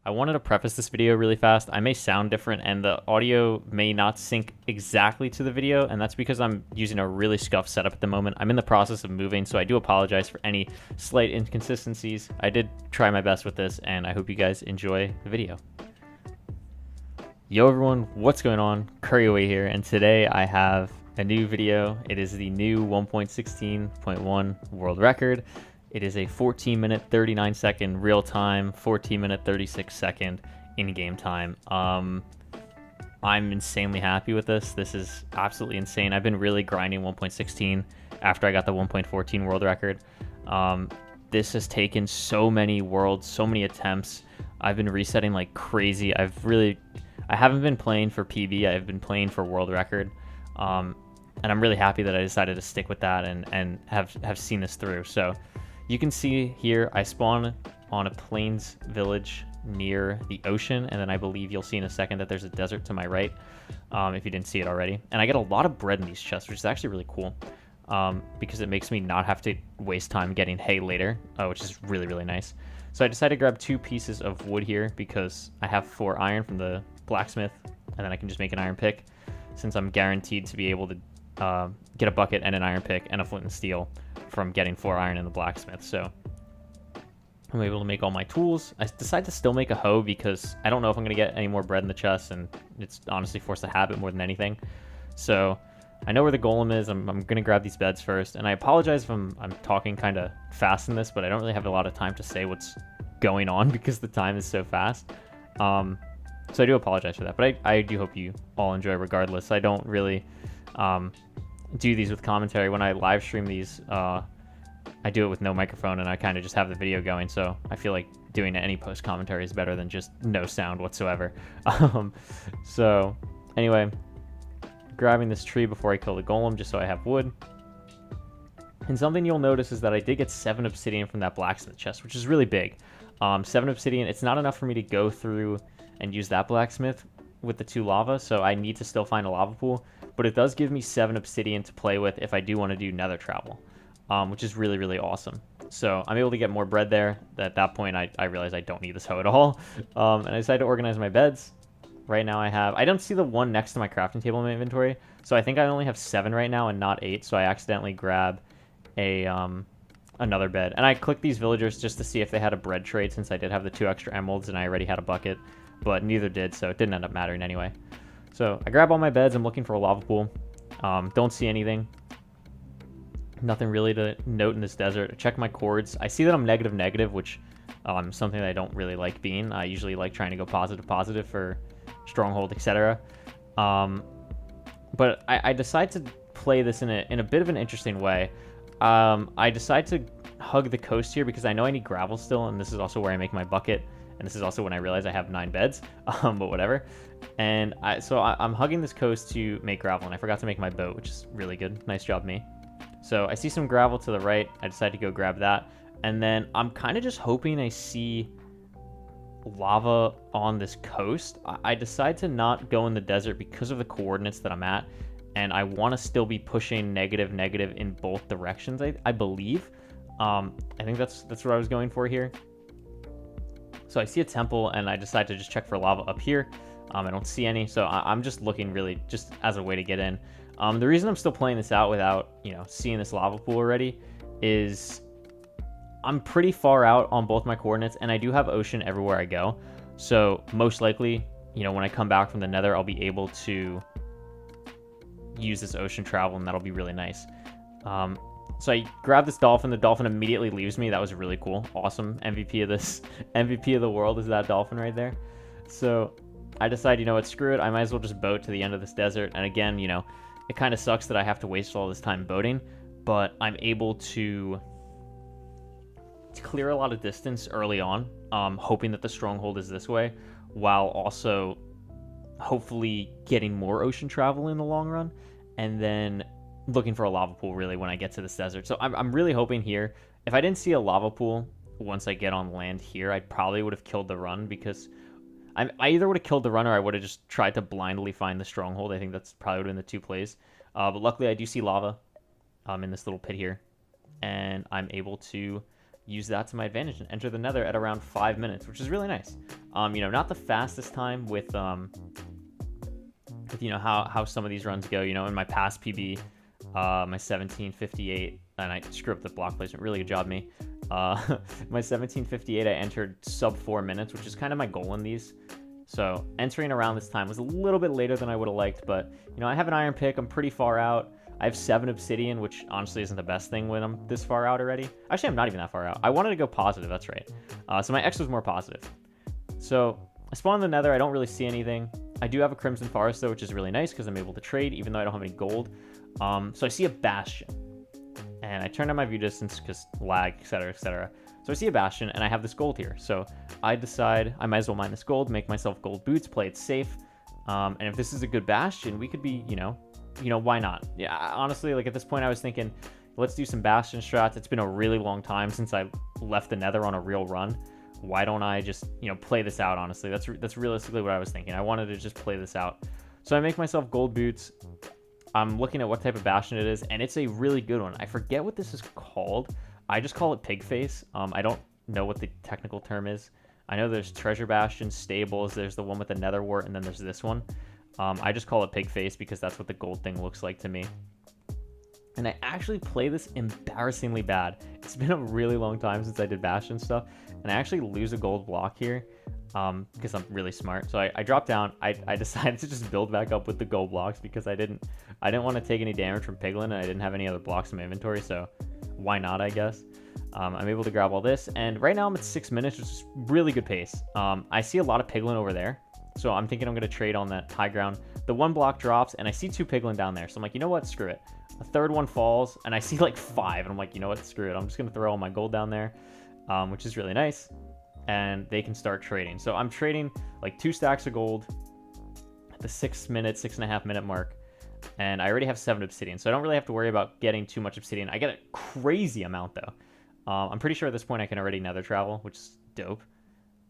I wanted to preface this video really fast. I may sound different and the audio may not sync exactly to the video, and that's because I'm using a really scuffed setup at the moment. I'm in the process of moving, so I do apologize for any slight inconsistencies. I did try my best with this, and I hope you guys enjoy the video. Yo everyone, what's going on? Couriway here, and today I have a new video. It is the new 1.16.1 world record. It is a 14-minute 39-second real-time, 14-minute 36-second in-game time. I'm insanely happy with this. This is absolutely insane. I've been really grinding 1.16 after I got the 1.14 world record. This has taken so many worlds, so many attempts. I've been resetting like crazy. I haven't been playing for PB. I've been playing for world record. And I'm really happy that I decided to stick with that and have seen this through. So you can see here, I spawn on a plains village near the ocean, and then I believe you'll see in a second that there's a desert to my right, if you didn't see it already. And I get a lot of bread in these chests, which is actually really cool, because it makes me not have to waste time getting hay later, which is really, really nice. So I decided to grab 2 pieces of wood here because I have 4 iron from the blacksmith, and then I can just make an iron pick, since I'm guaranteed to be able to get a bucket and an iron pick and a flint and steel from getting 4 iron in the blacksmith. So I'm able to make all my tools. I decided to still make a hoe because I don't know if I'm going to get any more bread in the chest, and it's honestly forced a habit more than anything. So I know where the golem is. I'm going to grab these beds first, and I apologize if I'm talking kind of fast in this, but I don't really have a lot of time to say what's going on because the time is so fast. So I do apologize for that, but I do hope you all enjoy regardless. I don't really do these with commentary. When I live stream these, I do it with no microphone, and I kind of just have the video going, so I feel like doing any post commentary is better than just no sound whatsoever. So anyway, grabbing this tree before I kill the golem just so I have wood. And something you'll notice is that I did get 7 obsidian from that blacksmith chest, which is really big. 7 obsidian, it's not enough for me to go through and use that blacksmith with the 2 lava, so I need to still find a lava pool, but it does give me 7 obsidian to play with if I do want to do nether travel, which is really, really awesome. So I'm able to get more bread there. At that point, I realized I don't need this hoe at all, and I decided to organize my beds. Right now I don't see the one next to my crafting table in my inventory, so I think I only have 7 right now and not 8, so I accidentally grab another bed. And I clicked these villagers just to see if they had a bread trade, since I did have the 2 extra emeralds and I already had a bucket, but neither did, so it didn't end up mattering anyway. So I grab all my beds. I'm looking for a lava pool. Don't see anything. Nothing really to note in this desert. I check my cords. I see that I'm negative, which something that I don't really like being. I usually like trying to go positive for stronghold, etc. But I decide to play this in a bit of an interesting way. I decide to hug the coast here because I know I need gravel still, and this is also where I make my bucket. And this is also when I realize I have 9 beds, but whatever. And so I'm hugging this coast to make gravel, and I forgot to make my boat, which is really good. Nice job, me. So I see some gravel to the right. I decide to go grab that. And then I'm kind of just hoping I see lava on this coast. I decide to not go in the desert because of the coordinates that I'm at. And I want to still be pushing negative in both directions, I believe. I think that's what I was going for here. So I see a temple, and I decide to just check for lava up here. I don't see any, so I'm just looking really just as a way to get in. The reason I'm still playing this out without, seeing this lava pool already is I'm pretty far out on both my coordinates, and I do have ocean everywhere I go. So most likely, when I come back from the nether, I'll be able to use this ocean travel, and that'll be really nice. So I grab this dolphin. The dolphin immediately leaves me. That was really cool. Awesome. MVP of this. MVP of the world is that dolphin right there. So I decide, what, screw it. I might as well just boat to the end of this desert. And again, it kind of sucks that I have to waste all this time boating, but I'm able to clear a lot of distance early on, hoping that the stronghold is this way, while also hopefully getting more ocean travel in the long run. And then looking for a lava pool really when I get to this desert. So I'm really hoping here, if I didn't see a lava pool once I get on land here, I probably would have killed the run, because I either would have killed the run or I would have just tried to blindly find the stronghold. I think that's probably would have been the 2 plays. But luckily I do see lava in this little pit here, and I'm able to use that to my advantage and enter the nether at around 5 minutes, which is really nice. You know, not the fastest time with you know how some of these runs go. You know, in my past PB, my 1758, and I screwed up the block placement. Really good job, me. My 1758, I entered sub 4 minutes, which is kind of my goal in these. So entering around this time was a little bit later than I would have liked, but you know, I have an iron pick. I'm pretty far out. I have 7 obsidian, which honestly isn't the best thing when I'm this far out already. Actually, I'm not even that far out. I wanted to go positive, that's right. So my X was more positive. So I spawned in the nether. I don't really see anything. I do have a crimson forest though, which is really nice because I'm able to trade even though I don't have any gold. So I see a bastion. And I turned on my view distance because lag, etc, etc. So I see a bastion and I have this gold here. So I decide I might as well mine this gold, make myself gold boots, play it safe. And if this is a good bastion, we could be, you know, why not? Yeah, honestly, like at this point I was thinking, let's do some bastion strats. It's been a really long time since I left the nether on a real run. Why don't I just, you know, play this out, honestly? That's realistically what I was thinking. I wanted to just play this out. So I make myself gold boots. I'm looking at what type of bastion it is, and it's a really good one. I forget what this is called. I just call it pig face. I don't know what the technical term is. I know there's treasure bastions, stables, there's the one with the nether wart, and then there's this one. I just call it pig face because that's what the gold thing looks like to me. And I actually play this embarrassingly bad. It's been a really long time since I did bastion stuff, and I actually lose a gold block here because I'm really smart. So I dropped down. I decided to just build back up with the gold blocks because I didn't want to take any damage from piglin, and I didn't have any other blocks in my inventory, so why not, I guess. I'm able to grab all this, and right now I'm at 6 minutes, which is really good pace. I see a lot of piglin over there, so I'm thinking I'm going to trade on that high ground. The 1 block drops, and I see 2 piglin down there, so I'm like, you know what, screw it. A third one falls, and I see like 5, and I'm like, you know what, screw it. I'm just going to throw all my gold down there, which is really nice, and they can start trading. So I'm trading like 2 stacks of gold at the 6.5 minute mark, and I already have 7 obsidian, so I don't really have to worry about getting too much obsidian. I get a crazy amount, though. I'm pretty sure at this point I can already nether travel, which is dope.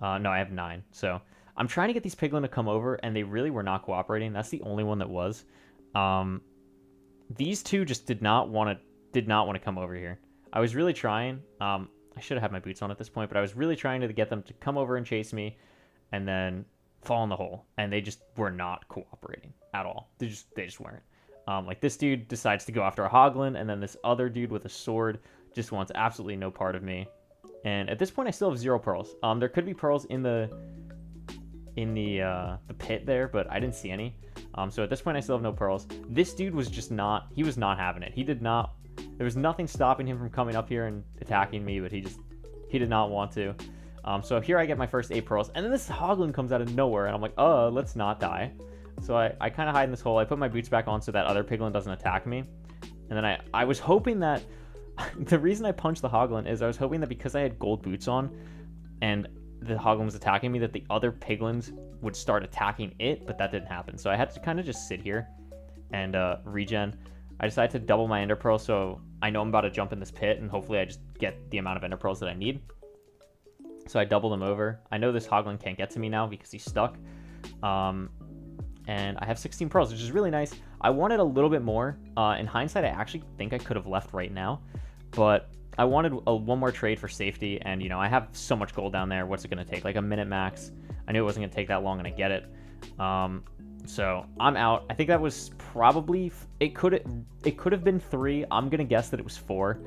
No, I have 9, so I'm trying to get these piglin to come over, and they really were not cooperating. That's the only one that was. These 2 just did not want to come over here. I was really trying. I should have had my boots on at this point, but I was really trying to get them to come over and chase me, and then fall in the hole. And they just were not cooperating at all. They just weren't. Like this dude decides to go after a hoglin, and then this other dude with a sword just wants absolutely no part of me. And at this point, I still have 0 pearls. There could be pearls in the pit there, but I didn't see any. So at this point, I still have no pearls. This dude was just not, he was not having it. He did not, there was nothing stopping him from coming up here and attacking me, but he did not want to. So here I get my first 8 pearls, and then this hoglin comes out of nowhere, and I'm like, let's not die. So I kind of hide in this hole. I put my boots back on so that other piglin doesn't attack me. And then I was hoping that, the reason I punched the hoglin is I was hoping that because I had gold boots on, and the hoglin was attacking me, that the other piglins would start attacking it, but that didn't happen. So I had to kind of just sit here and regen. I decided to double my ender pearl, so I know I'm about to jump in this pit, and hopefully I just get the amount of ender pearls that I need. So I doubled them over. I know this hoglin can't get to me now because he's stuck. And I have 16 pearls, which is really nice. I wanted a little bit more. In hindsight, I actually think I could have left right now, but I wanted one more trade for safety, and you know, I have so much gold down there. What's it going to take? Like a minute max. I knew it wasn't going to take that long, and I get it. So I'm out. I think that was probably, it could have been 3. I'm going to guess that it was 4.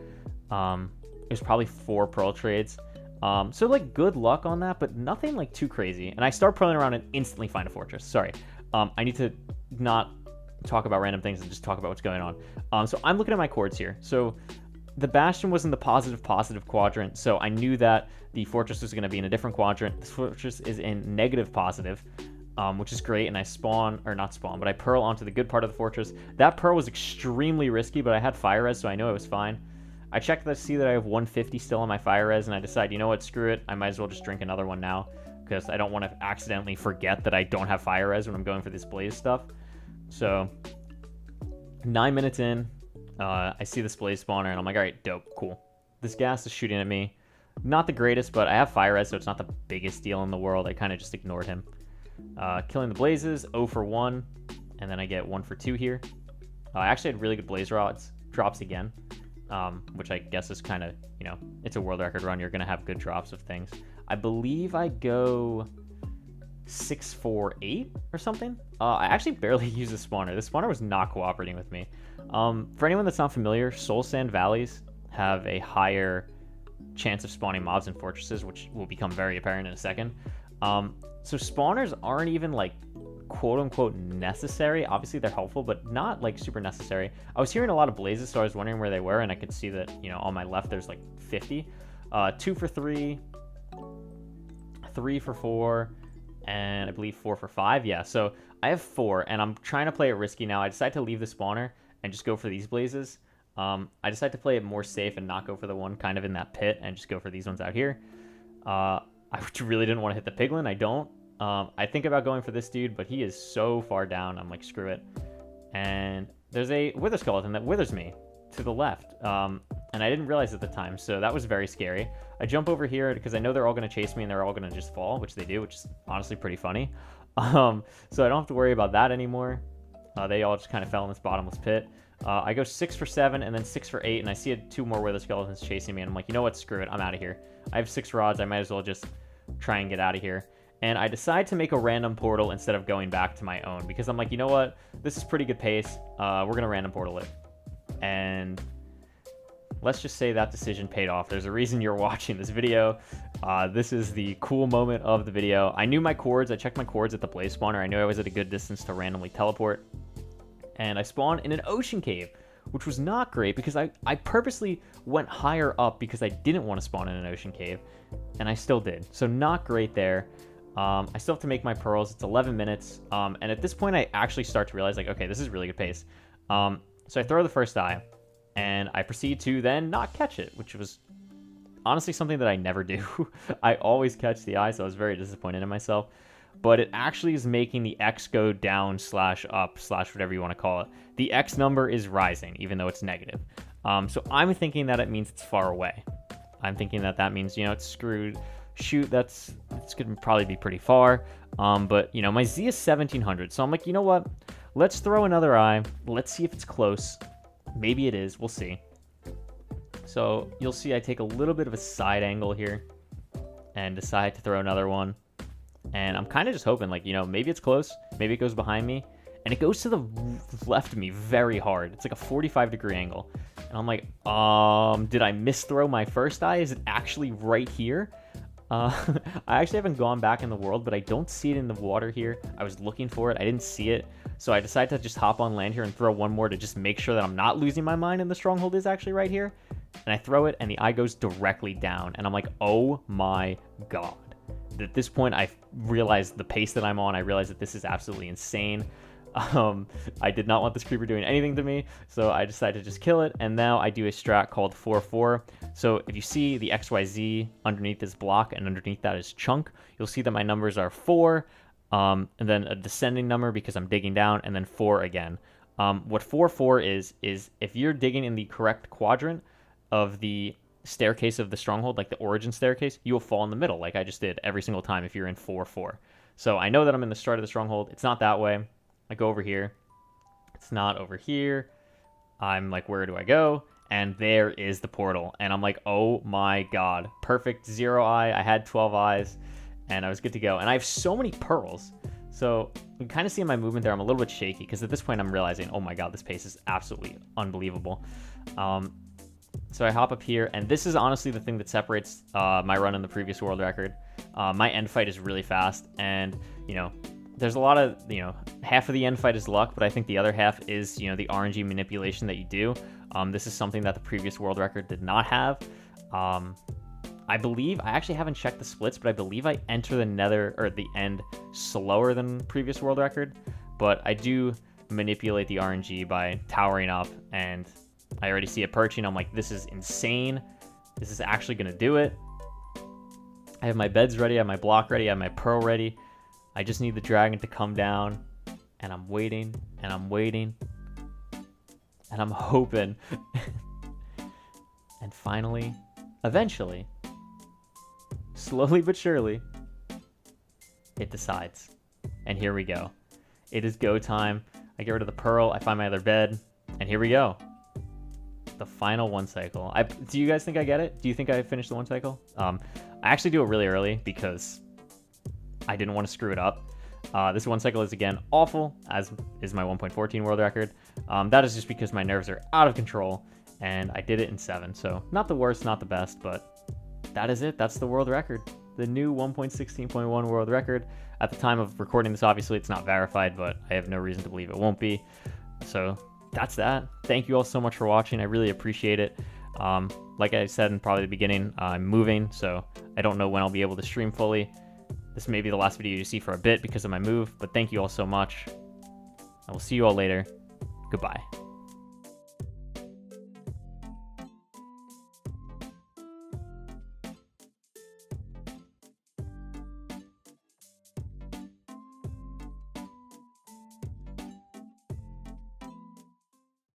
It was probably 4 pearl trades. So like good luck on that, but nothing like too crazy. And I start pearling around and instantly find a fortress. Sorry. I need to not talk about random things and just talk about what's going on. So I'm looking at my chords here. So the bastion was in the positive quadrant, so I knew that the fortress was going to be in a different quadrant. This fortress is in negative positive, which is great, and I I pearl onto the good part of the fortress. That pearl was extremely risky, but I had fire res, so I know it was fine. I checked to see that I have 150 still on my fire res, and I decide, you know what, screw it, I might as well just drink another one now, because I don't want to accidentally forget that I don't have fire res when I'm going for this blaze stuff. So 9 minutes in, I see this blaze spawner, and I'm like, all right, dope, cool. This gas is shooting at me. Not the greatest, but I have fire res, so it's not the biggest deal in the world. I kind of just ignored him. Killing the blazes, 0 for 1, and then I get 1 for 2 here. I actually had really good blaze rods. Drops again, which I guess is kind of, you know, it's a world record run. You're going to have good drops of things. I believe I go 648 or something. I actually barely used the spawner. The spawner was not cooperating with me. For anyone that's not familiar, Soul Sand Valleys have a higher chance of spawning mobs in fortresses, which will become very apparent in a second. So spawners aren't even like quote unquote necessary. Obviously they're helpful, but not like super necessary. I was hearing a lot of blazes, so I was wondering where they were, and I could see that, you know, on my left there's like 50. 2 for 3, 3 for 4, and I believe 4 for 5. Yeah, so I have 4, and I'm trying to play it risky now. I decided to leave the spawner and just go for these blazes. I decided to play it more safe and not go for the one kind of in that pit and just go for these ones out here. I really didn't want to hit the piglin. I don't. I think about going for this dude, but he is so far down. I'm like, screw it. And there's a wither skeleton that withers me to the left. And I didn't realize at the time, so that was very scary. I jump over here because I know they're all going to chase me and they're all going to just fall, which they do, which is honestly pretty funny. So I don't have to worry about that anymore. They all just kind of fell in this bottomless pit. I go 6 for 7 and then 6 for 8, and I see 2 more wither skeletons chasing me, and I'm like, you know what, screw it, I'm out of here. I have 6 rods, I might as well just try and get out of here. And I decide to make a random portal instead of going back to my own, because I'm like, you know what, this is pretty good pace, we're going to random portal it. And let's just say that decision paid off. There's a reason you're watching this video. This is the cool moment of the video. I knew my chords, I checked my chords at the blaze spawner, I knew I was at a good distance to randomly teleport. And I spawned in an ocean cave, which was not great because I purposely went higher up because I didn't want to spawn in an ocean cave, and I still did. So not great there. I still have to make my pearls. It's 11 minutes. And at this point, I actually start to realize, like, okay, this is really good pace. So I throw the first eye, and I proceed to then not catch it, which was honestly something that I never do. I always catch the eye, so I was very disappointed in myself. But it actually is making the X go down / up / whatever you want to call it. The X number is rising, even though it's negative. So I'm thinking that it means it's far away. I'm thinking that that means, you know, it's screwed. Shoot, it's going to probably be pretty far. But, you know, my Z is 1700. So I'm like, you know what? Let's throw another eye. Let's see if it's close. Maybe it is. We'll see. So you'll see I take a little bit of a side angle here and decide to throw another one. And I'm kind of just hoping, like, you know, maybe it's close. Maybe it goes behind me. And it goes to the left of me very hard. It's like a 45-degree angle. And I'm like, did I misthrow my first eye? Is it actually right here? I actually haven't gone back in the world, but I don't see it in the water here. I was looking for it. I didn't see it. So I decided to just hop on land here and throw one more to just make sure that I'm not losing my mind and the stronghold is actually right here. And I throw it, and the eye goes directly down. And I'm like, oh my god. At this point, I realized the pace that I'm on. I realized that this is absolutely insane. I did not want this creeper doing anything to me, so I decided to just kill it. And now I do a strat called 4-4. So if you see the XYZ underneath this block and underneath that is chunk, you'll see that my numbers are 4, and then a descending number because I'm digging down, and then 4 again. What 4-4 is if you're digging in the correct quadrant of the staircase of the stronghold, like the origin staircase, you will fall in the middle, like I just did every single time if you're in 4-4. So I know that I'm in the start of the stronghold. It's not that way. I go over here. It's not over here. I'm like, where do I go? And there is the portal. And I'm like, oh my god. Perfect 0 eye. I had 12 eyes, and I was good to go. And I have so many pearls. So you can kind of see in my movement there, I'm a little bit shaky, because at this point I'm realizing, oh my god, this pace is absolutely unbelievable. So I hop up here, and this is honestly the thing that separates my run in the previous world record. My end fight is really fast, and, you know, there's a lot of, you know, half of the end fight is luck, but I think the other half is, you know, the RNG manipulation that you do. This is something that the previous world record did not have. I believe, I actually haven't checked the splits, but I believe I enter the nether, or the end, slower than previous world record, but I do manipulate the RNG by towering up, and I already see it perching. I'm like, this is insane. This is actually going to do it. I have my beds ready. I have my block ready. I have my pearl ready. I just need the dragon to come down. And I'm waiting. And I'm waiting. And I'm hoping. And finally, eventually, slowly but surely, it decides. And here we go. It is go time. I get rid of the pearl. I find my other bed. And here we go. The final 1 cycle. Do you guys think I get it? Do you think I finished the 1 cycle? I actually do it really early because I didn't want to screw it up. This 1 cycle is again awful, as is my 1.14 world record. That is just because my nerves are out of control, and I did it in 7. So not the worst, not the best, but that is it. That's the world record. The new 1.16.1 world record. At the time of recording this, obviously it's not verified, but I have no reason to believe it won't be. So that's that. Thank you all so much for watching. I really appreciate it. Like I said in probably the beginning, I'm moving, so I don't know when I'll be able to stream fully. This may be the last video you see for a bit because of my move, but thank you all so much. I will see you all later. Goodbye.